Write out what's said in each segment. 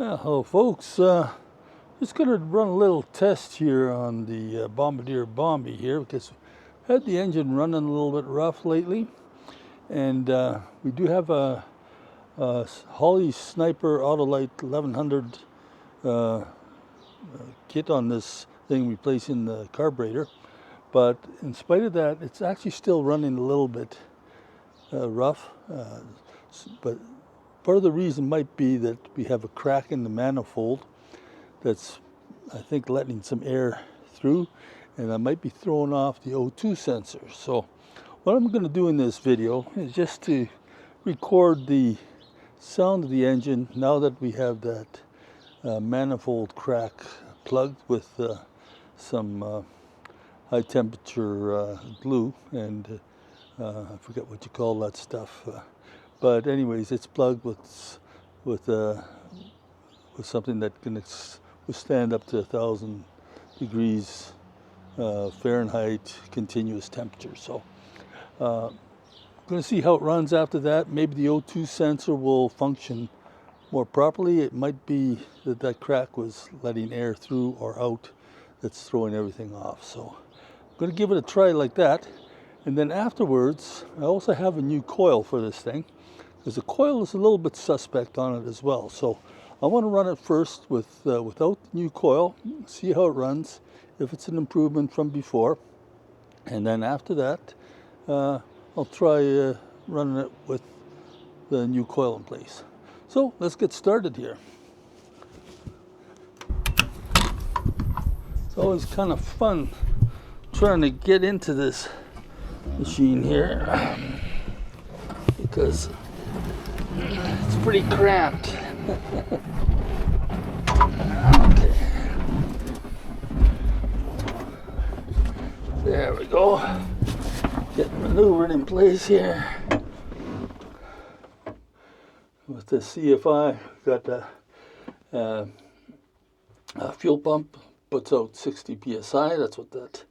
Hello folks, just going to run a little test here on the Bombardier Bombi here because I've had the engine running a little bit rough lately, and we do have a Holley Sniper Autolite 1100 kit on this thing replacing the carburetor, but in spite of that it's actually still running a little bit rough, but part of the reason might be that we have a crack in the manifold that's, I think, letting some air through, and I might be throwing off the O2 sensor. So what I'm going to do in this video is just to record the sound of the engine now that we have that manifold crack plugged with some high temperature glue, and I forget what you call that stuff. But anyways, it's plugged with something that can withstand up to 1,000 degrees Fahrenheit continuous temperature. So I'm going to see how it runs after that. Maybe the O2 sensor will function more properly. It might be that that crack was letting air through or out that's throwing everything off. So I'm going to give it a try like that. And then afterwards, I also have a new coil for this thing, because the coil is a little bit suspect on it as well. So I want to run it first without the new coil, see how it runs, if it's an improvement from before. And then after that, I'll try running it with the new coil in place. So let's get started here. It's always kind of fun trying to get into this machine here, because it's pretty cramped. Okay. There we go. Getting maneuvered in place here. With the CFI, got the fuel pump, puts out 60 psi. That's what that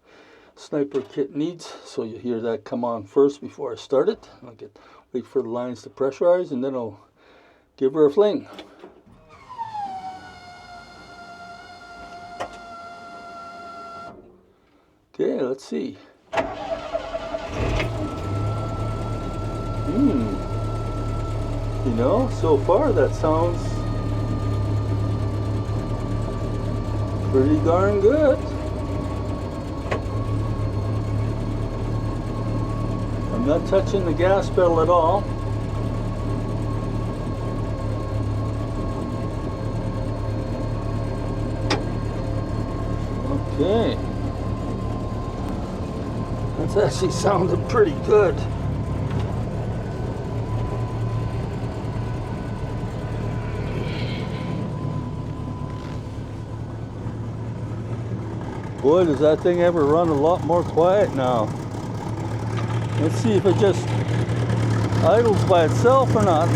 Sniper kit needs. So you hear that come on first before I start it. I'll wait for the lines to pressurize, and then I'll give her a fling. Okay, let's see. You know, so far that sounds pretty darn good. I'm not touching the gas pedal at all. Okay. That's actually sounded pretty good. Boy, does that thing ever run a lot more quiet now. Let's see if it just idles by itself or not.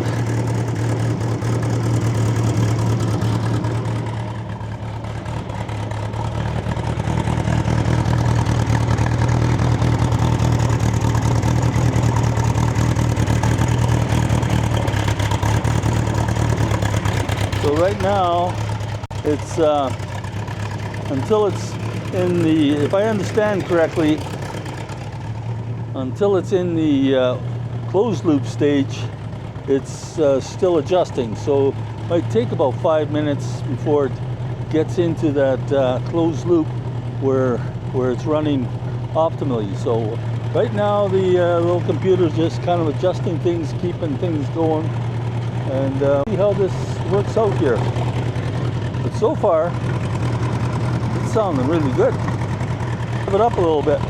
So right now, it's until it's in the, if I understand correctly, until it's in the closed loop stage, it's still adjusting. So it might take about 5 minutes before it gets into that closed loop where it's running optimally. So right now the little computer's just kind of adjusting things, keeping things going, and see how this works out here. But so far, it's sounding really good. Give it up a little bit.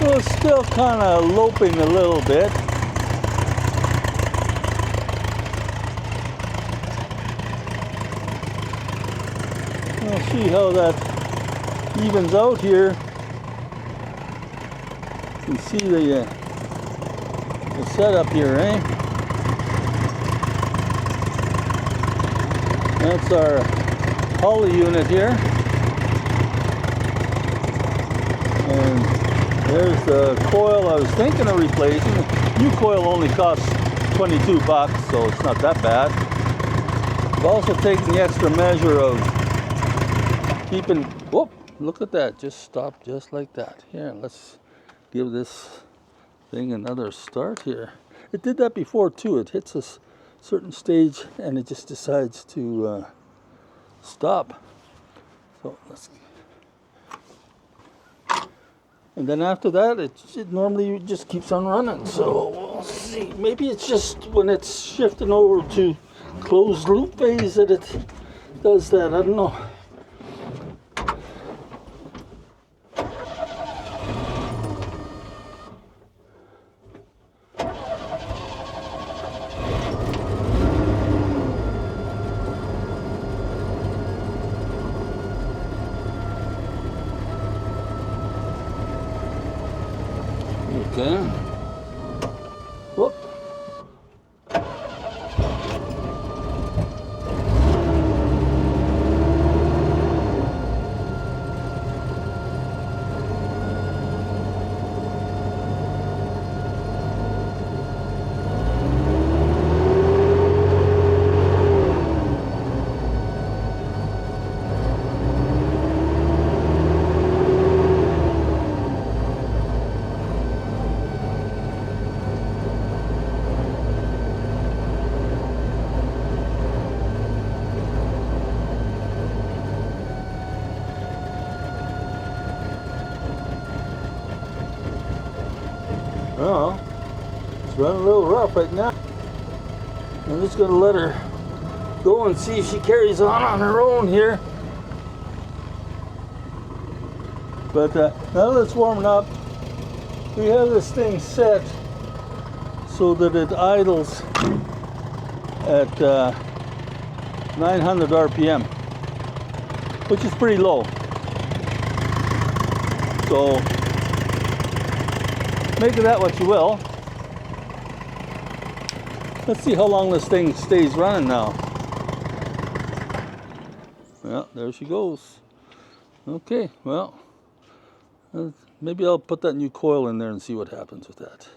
So it's still kind of loping a little bit. see how that evens out here. You can see the setup here, eh? That's our Holley unit here. And there's the coil I was thinking of replacing. The new coil only costs $22, so it's not that bad. I've also taken the extra measure of keeping, whoop, look at that, just stopped just like that. Here, let's give this thing another start here. It did that before too. It hits a certain stage and it just decides to stop. So let's, and then after that it normally just keeps on running. So we'll see. Maybe it's just when it's shifting over to closed loop phase that it does that. I don't know. Okay. Whoop. Oh, it's running a little rough right now. I'm just going to let her go and see if she carries on her own here. But now that it's warming up, we have this thing set so that it idles at 900 RPM, which is pretty low. So make of that what you will. Let's see how long this thing stays running now. Well, there she goes. Okay, well, maybe I'll put that new coil in there and see what happens with that.